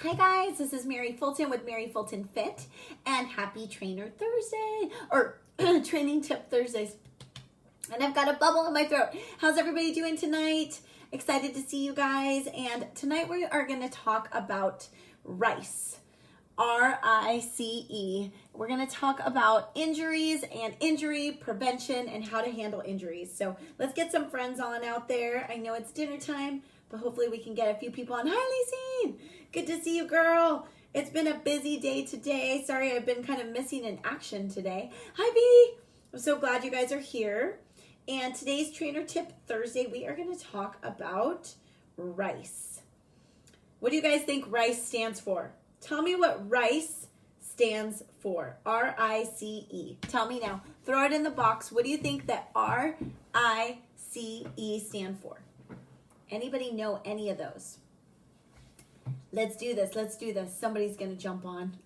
Hi guys, this is Mary Fulton with Mary Fulton Fit, and happy Trainer Thursday, or Training Tip Thursdays. And I've got a bubble in my throat. How's everybody doing tonight? Excited to see you guys. And tonight we are going to talk about RICE. RICE. We're going to talk about injuries and injury prevention and how to handle injuries. So let's get some friends on out there. I know it's dinner time, but hopefully we can get a few people on. Hi, Lacine. Good to see you, girl. It's been a busy day today. Sorry, I've been kind of missing in action today. Hi, B. I'm so glad you guys are here. And today's Trainer Tip Thursday, we are going to talk about RICE. What do you guys think RICE stands for? Tell me what RICE stands for. R-I-C-E. Tell me now. Throw it in the box. What do you think that R-I-C-E stand for? Anybody know any of those? Let's do this. Let's do this. Somebody's going to jump on.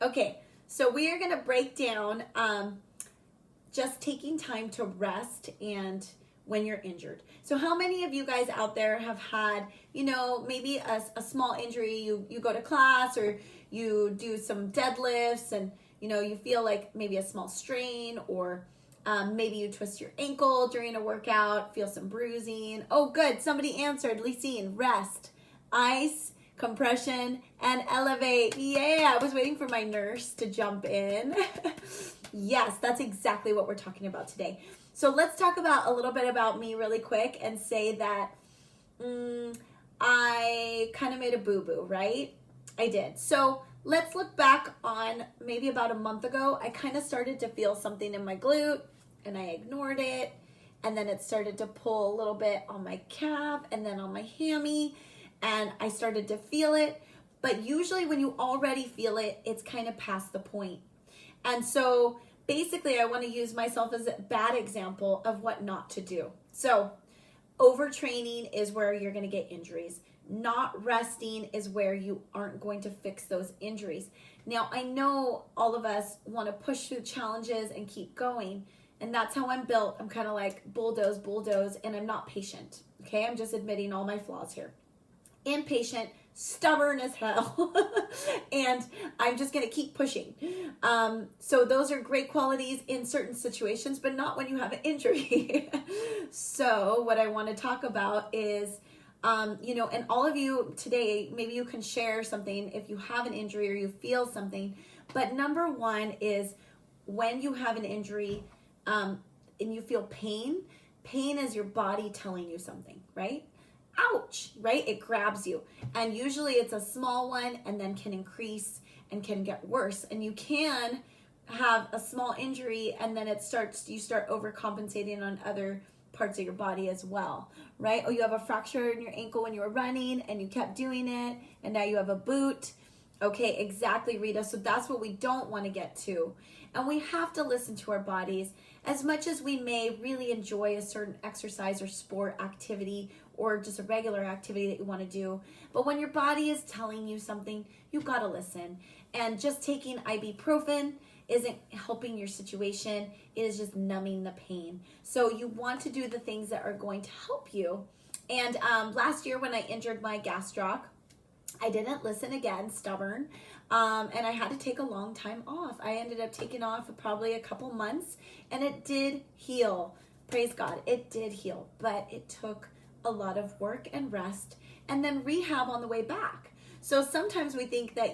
Okay, so we are going to break down just taking time to rest and when you're injured. So how many of you guys out there have had, maybe a small injury? You go to class or you do some deadlifts and, you feel like maybe a small strain, or maybe you twist your ankle during a workout, feel some bruising. Oh, good. Somebody answered. Lysine, rest, ice, compression, and elevate. Yeah, I was waiting for my nurse to jump in. Yes, that's exactly what we're talking about today. So let's talk about a little bit about me really quick and say that I kind of made a boo-boo, right? I did. So let's look back on maybe about a month ago. I kind of started to feel something in my glute and I ignored it. And then it started to pull a little bit on my calf and then on my hammy. And I started to feel it. But usually when you already feel it, it's kind of past the point. And so basically I want to use myself as a bad example of what not to do. So overtraining is where you're going to get injuries. Not resting is where you aren't going to fix those injuries. Now, I know all of us want to push through challenges and keep going. And that's how I'm built. I'm kind of like bulldoze, and I'm not patient. Okay, I'm just admitting all my flaws here. Impatient, stubborn as hell, and I'm just gonna keep pushing. So those are great qualities in certain situations, but not when you have an injury. So what I want to talk about is, and all of you today, maybe you can share something if you have an injury or you feel something. But number one is when you have an injury and you feel pain. Pain is your body telling you something, right? Ouch, right? It grabs you. And usually it's a small one and then can increase and can get worse. And you can have a small injury and then you start overcompensating on other parts of your body as well, right? Oh, you have a fracture in your ankle when you were running and you kept doing it and now you have a boot. Okay, exactly, Rita. So that's what we don't want to get to. And we have to listen to our bodies. As much as we may really enjoy a certain exercise or sport activity or just a regular activity that you want to do, but when your body is telling you something, you got to listen. And just taking ibuprofen isn't helping your situation. It is just numbing the pain. So you want to do the things that are going to help you. And last year when I injured my gastroc, I didn't listen again, stubborn, and I had to take a long time off. I ended up taking off for probably a couple months, and it did heal. Praise God, it did heal, but it took a lot of work and rest, and then rehab on the way back. So sometimes we think that,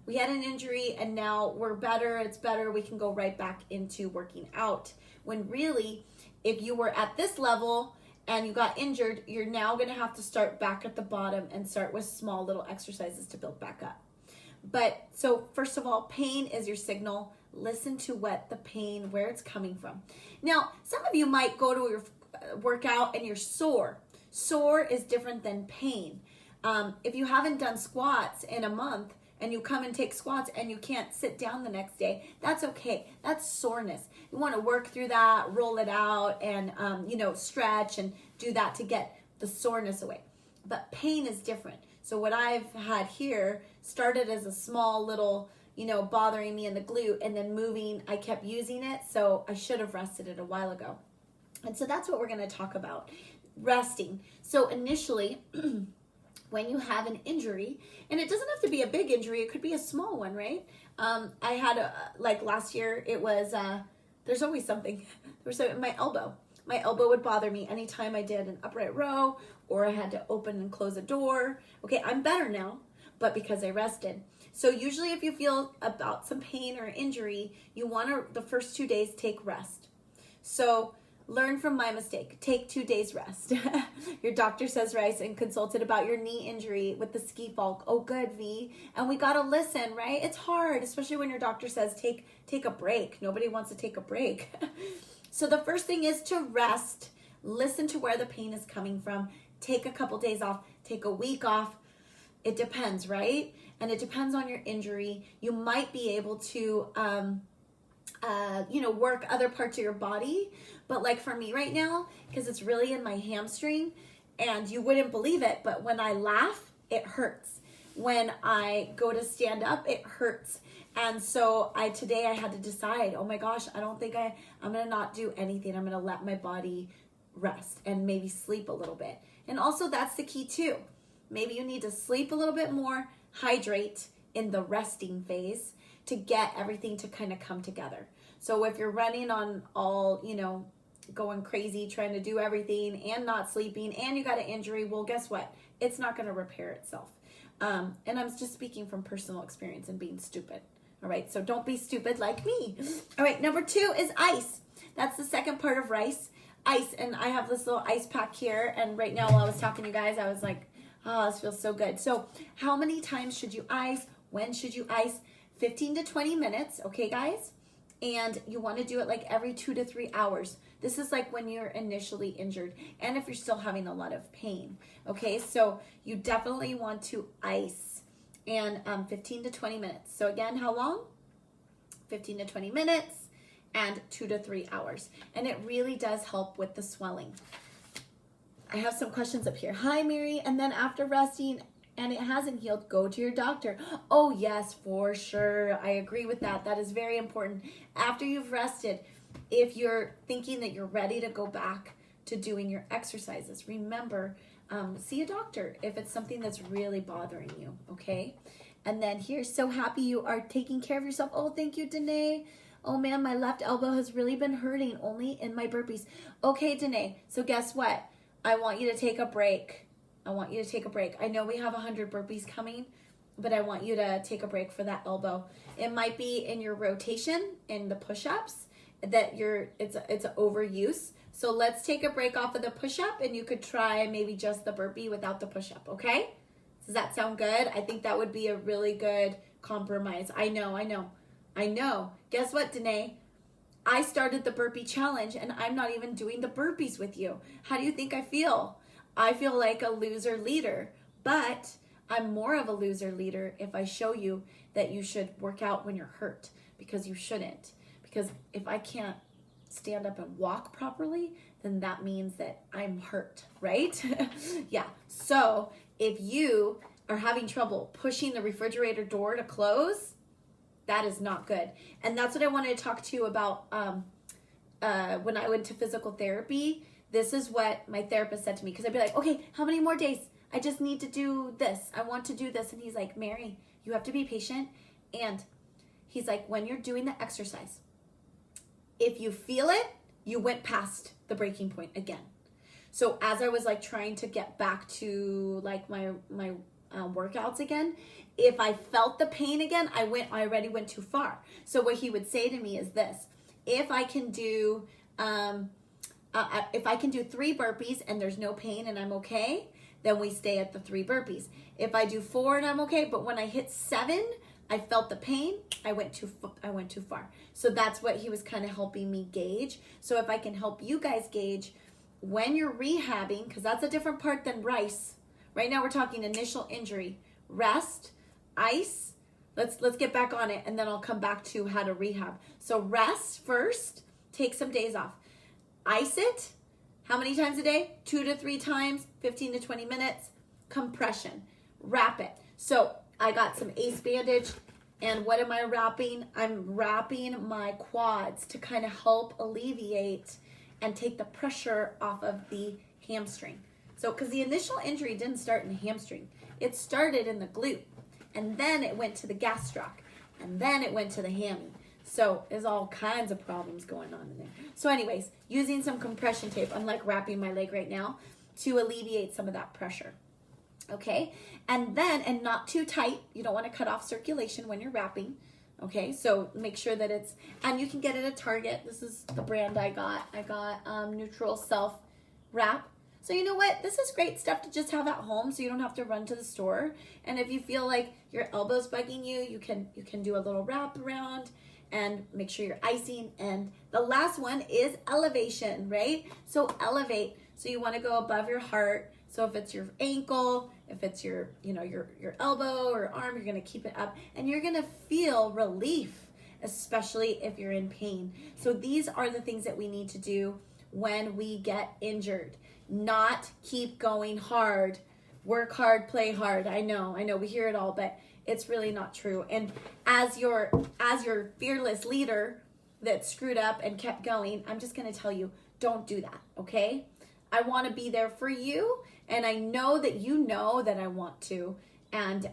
we had an injury and now we're better, it's better, we can go right back into working out. When really, if you were at this level and you got injured, you're now going to have to start back at the bottom and start with small little exercises to build back up. But so first of all, pain is your signal. Listen to where it's coming from. Now, some of you might go to your workout and you're sore. Sore is different than pain. If you haven't done squats in a month and you come and take squats and you can't sit down the next day, that's okay. That's soreness. You want to work through that, roll it out, and stretch and do that to get the soreness away. But pain is different. So what I've had here started as a small little, bothering me in the glute, and then moving, I kept using it. So I should have rested it a while ago. And so that's what we're going to talk about. Resting. So initially, when you have an injury, and it doesn't have to be a big injury, it could be a small one, right? I had like last year, it was, there's always something. My elbow. My elbow would bother me anytime I did an upright row or I had to open and close a door. Okay, I'm better now, but because I rested. So usually if you feel about some pain or injury, you want to, the first 2 days, take rest. So learn from my mistake. Take 2 days rest. Your doctor says rise and consulted about your knee injury with the ski fall. Oh, good, V. And we got to listen, right? It's hard, especially when your doctor says take a break. Nobody wants to take a break. So the first thing is to rest. Listen to where the pain is coming from. Take a couple days off. Take a week off. It depends, right? And it depends on your injury. You might be able to, work other parts of your body. But like for me right now, because it's really in my hamstring, and you wouldn't believe it, but when I laugh, it hurts. When I go to stand up, it hurts. And so today I had to decide, oh my gosh, I don't think I'm going to not do anything. I'm going to let my body rest and maybe sleep a little bit. And also that's the key too. Maybe you need to sleep a little bit more, hydrate in the resting phase to get everything to kind of come together. So if you're running on all, going crazy, trying to do everything and not sleeping and you got an injury, well, guess what? It's not going to repair itself. And I'm just speaking from personal experience and being stupid. All right, so don't be stupid like me. All right, number 2 is ice. That's the second part of rice. Ice, and I have this little ice pack here, and right now while I was talking to you guys, I was like, oh, this feels so good. So how many times should you ice? When should you ice? 15 to 20 minutes, okay, guys? And you want to do it like every 2 to 3 hours. This is like when you're initially injured and if you're still having a lot of pain, okay? So you definitely want to ice. And 15 to 20 minutes. So again, how long? 15 to 20 minutes and 2 to 3 hours. And it really does help with the swelling. I have some questions up here. Hi, Mary. And then after resting and it hasn't healed, go to your doctor. Oh, yes, for sure. I agree with that. That is very important. After you've rested, if you're thinking that you're ready to go back to doing your exercises, remember, see a doctor if it's something that's really bothering you, okay? And then here, so happy you are taking care of yourself. Oh, thank you, Danae. Oh man, my left elbow has really been hurting only in my burpees. Okay, Danae, so guess what? I want you to take a break. I want you to take a break. I know we have 100 burpees coming, but I want you to take a break for that elbow. It might be in your rotation, in the push-ups, that it's an overuse. So let's take a break off of the push-up and you could try maybe just the burpee without the push-up, okay? Does that sound good? I think that would be a really good compromise. I know. Guess what, Danae? I started the burpee challenge and I'm not even doing the burpees with you. How do you think I feel? I feel like a loser leader, but I'm more of a loser leader if I show you that you should work out when you're hurt, because you shouldn't. Because if I can't stand up and walk properly, then that means that I'm hurt, right? Yeah. So if you are having trouble pushing the refrigerator door to close, that is not good. And that's what I wanted to talk to you about when I went to physical therapy. This is what my therapist said to me, because I'd be like, okay, how many more days? I just need to do this. I want to do this. And he's like, Mary, you have to be patient. And he's like, when you're doing the exercise, if you feel it, you went past the breaking point again. So as I was like trying to get back to like my workouts again, if I felt the pain again, I already went too far. So what he would say to me is this: if I can do 3 burpees and there's no pain and I'm okay, then we stay at the 3 burpees. If I do 4 and I'm okay, but when I hit 7, I felt the pain, I went too far. So that's what he was kind of helping me gauge. So if I can help you guys gauge when you're rehabbing, because that's a different part than rice. Right now we're talking initial injury, rest, ice. Let's get back on it, and then I'll come back to how to rehab. So rest first, take some days off. Ice it. How many times a day? 2 to 3 times, 15 to 20 minutes. Compression. Wrap it. So I got some ACE bandage, and what am I wrapping? I'm wrapping my quads to kind of help alleviate and take the pressure off of the hamstring. Does So, because the initial injury didn't start in the hamstring. It started in the glute. And then it went to the gastroc. And then it went to the hammy. So there's all kinds of problems going on in there. So anyways, using some compression tape, I'm like wrapping my leg right now, to alleviate some of that pressure. Okay, and not too tight. You don't want to cut off circulation when you're wrapping. Okay, so make sure that it's, and you can get it at Target. This is the brand I got. I got Neutral Self Wrap. So you know what? This is great stuff to just have at home, so you don't have to run to the store. And if you feel like your elbow's bugging you, you can do a little wrap around and make sure you're icing. And the last one is elevation, right? So elevate. So you want to go above your heart. So if it's your ankle, if it's your elbow or arm, you're going to keep it up and you're going to feel relief, especially if you're in pain. So these are the things that we need to do when we get injured. Not keep going hard, work hard, play hard. I know, we hear it all, but it's really not true. And as your fearless leader that screwed up and kept going, I'm just going to tell you, don't do that, okay? I want to be there for you, and I know that you know that I want to. And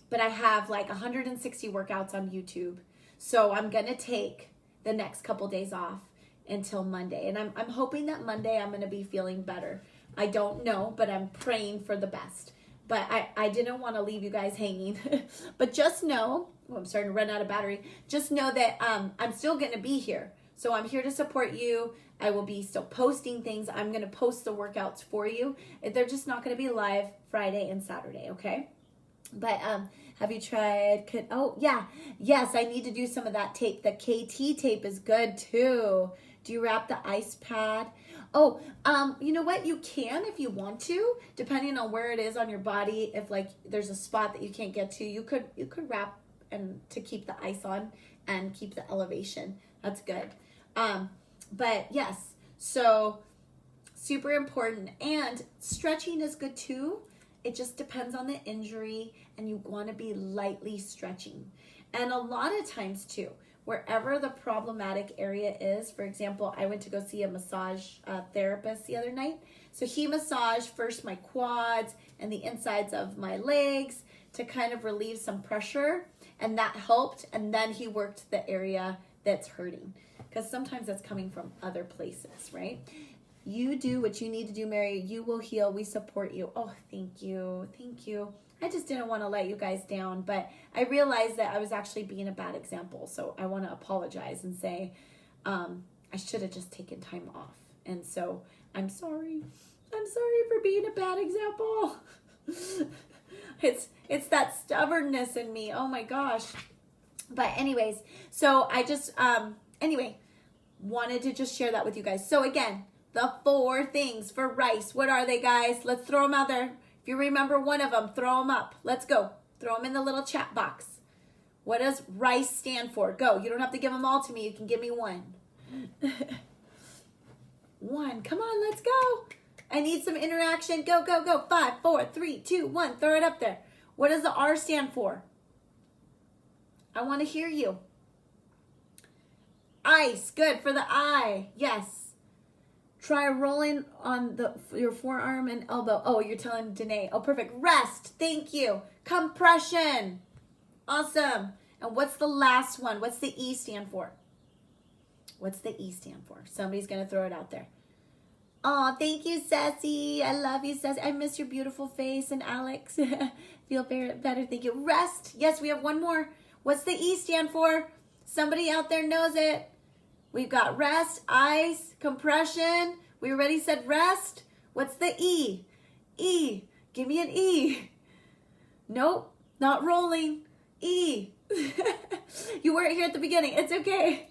but I have like 160 workouts on YouTube, so I'm going to take the next couple days off until Monday. And I'm hoping that Monday I'm going to be feeling better. I don't know, but I'm praying for the best. But I didn't want to leave you guys hanging. But just know, I'm starting to run out of battery. Just know that I'm still going to be here. So I'm here to support you. I will be still posting things. I'm going to post the workouts for you. They're just not going to be live Friday and Saturday, okay? But have you tried, oh yeah, yes, I need to do some of that tape. The KT tape is good too. Do you wrap the ice pad? Oh, you know what? You can if you want to, depending on where it is on your body. If like there's a spot that you can't get to, you could wrap and to keep the ice on and keep the elevation. That's good. But yes, so super important. And stretching is good too. It just depends on the injury, and you want to be lightly stretching. And a lot of times too, wherever the problematic area is, for example, I went to go see a massage therapist the other night. So he massaged first my quads and the insides of my legs to kind of relieve some pressure, and that helped. And then he worked the area that's hurting, because sometimes that's coming from other places, right? You do what you need to do, Mary. You will heal. We support you. Oh, thank you. Thank you. I just didn't want to let you guys down, but I realized that I was actually being a bad example. So I want to apologize and say I should have just taken time off. And so I'm sorry. I'm sorry for being a bad example. It's that stubbornness in me. Oh my gosh. But anyways, so I just, wanted to just share that with you guys. So again, the 4 things for rice. What are they, guys? Let's throw them out there. If you remember one of them, throw them up. Let's go. Throw them in the little chat box. What does rice stand for? Go. You don't have to give them all to me. You can give me one. One. Come on, let's go. I need some interaction. Go, go, go. 5, 4, 3, 2, 1. Throw it up there. What does the R stand for? I want to hear you. Ice. Good for the I. Yes. Try rolling on your forearm and elbow. Oh, you're telling Danae. Oh, perfect. Rest. Thank you. Compression. Awesome. And what's the last one? What's the E stand for? What's the E stand for? Somebody's going to throw it out there. Oh, thank you, Sassy. I love you, Sassy. I miss your beautiful face. And Alex, feel better. Thank you. Rest. Yes, we have one more. What's the E stand for? Somebody out there knows it. We've got rest, ice, compression. We already said rest. What's the E? E. Give me an E. Nope, not rolling. E. You weren't here at the beginning. It's okay.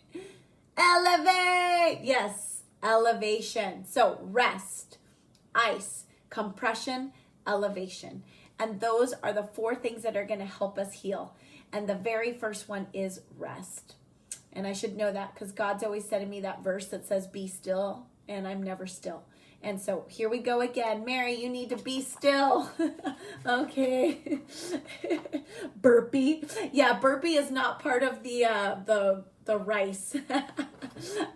Elevate. Yes, elevation. So rest, ice, compression, elevation. And those are the 4 things that are going to help us heal. And the very first one is rest. And I should know that because God's always sending me that verse that says, be still, and I'm never still. And so here we go again. Mary, you need to be still. Okay. Burpee. Yeah, burpee is not part of the the rice.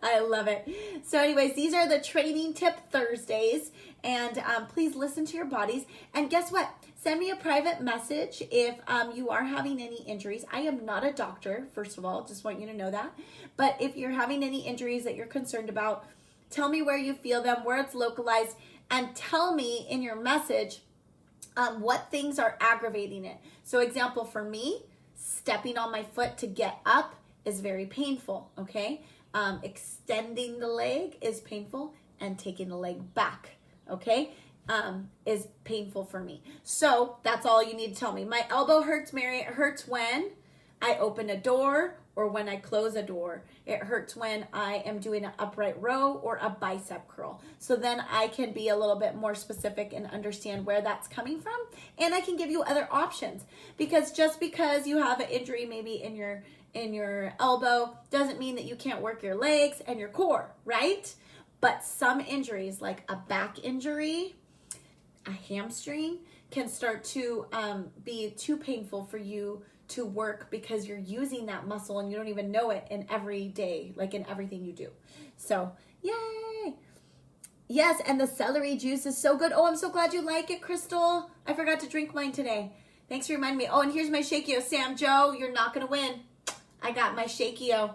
I love it. So anyways, these are the training tip Thursdays, and please listen to your bodies. And guess what? Send me a private message if you are having any injuries. I am not a doctor, first of all, just want you to know that. But if you're having any injuries that you're concerned about, tell me where you feel them, where it's localized, and tell me in your message what things are aggravating it. So example for me, stepping on my foot to get up is very painful, okay? Extending the leg is painful, and taking the leg back, okay, is painful for me. So that's all you need to tell me. My elbow hurts, Mary. It hurts when I open a door or when I close a door. It hurts when I am doing an upright row or a bicep curl. So then I can be a little bit more specific and understand where that's coming from. And I can give you other options, because just because you have an injury maybe in your elbow doesn't mean that you can't work your legs and your core, right? But some injuries, like a back injury, a hamstring, can start to be too painful for you to work because you're using that muscle and you don't even know it in every day, like in everything you do. So, yay! Yes, and the celery juice is so good. Oh, I'm so glad you like it, Crystal. I forgot to drink mine today. Thanks for reminding me. Oh, and here's my Shakio. Sam Joe, you're not going to win. I got my Shakio.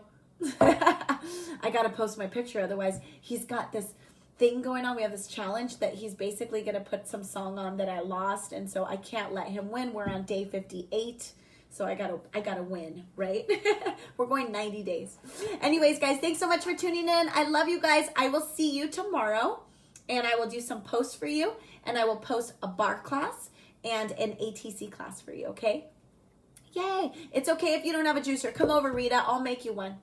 I got to post my picture, otherwise he's got this thing going on. We have this challenge that he's basically going to put some song on that I lost, and so I can't let him win. We're on day 58. So I gotta win, right? We're going 90 days. Anyways, guys, thanks so much for tuning in. I love you guys. I will see you tomorrow, and I will do some posts for you, and I will post a bar class and an ATC class for you, okay? Yay. It's okay if you don't have a juicer. Come over, Rita. I'll make you one.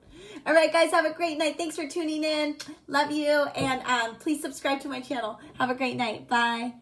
All right, guys, have a great night. Thanks for tuning in. Love you, and please subscribe to my channel. Have a great night. Bye.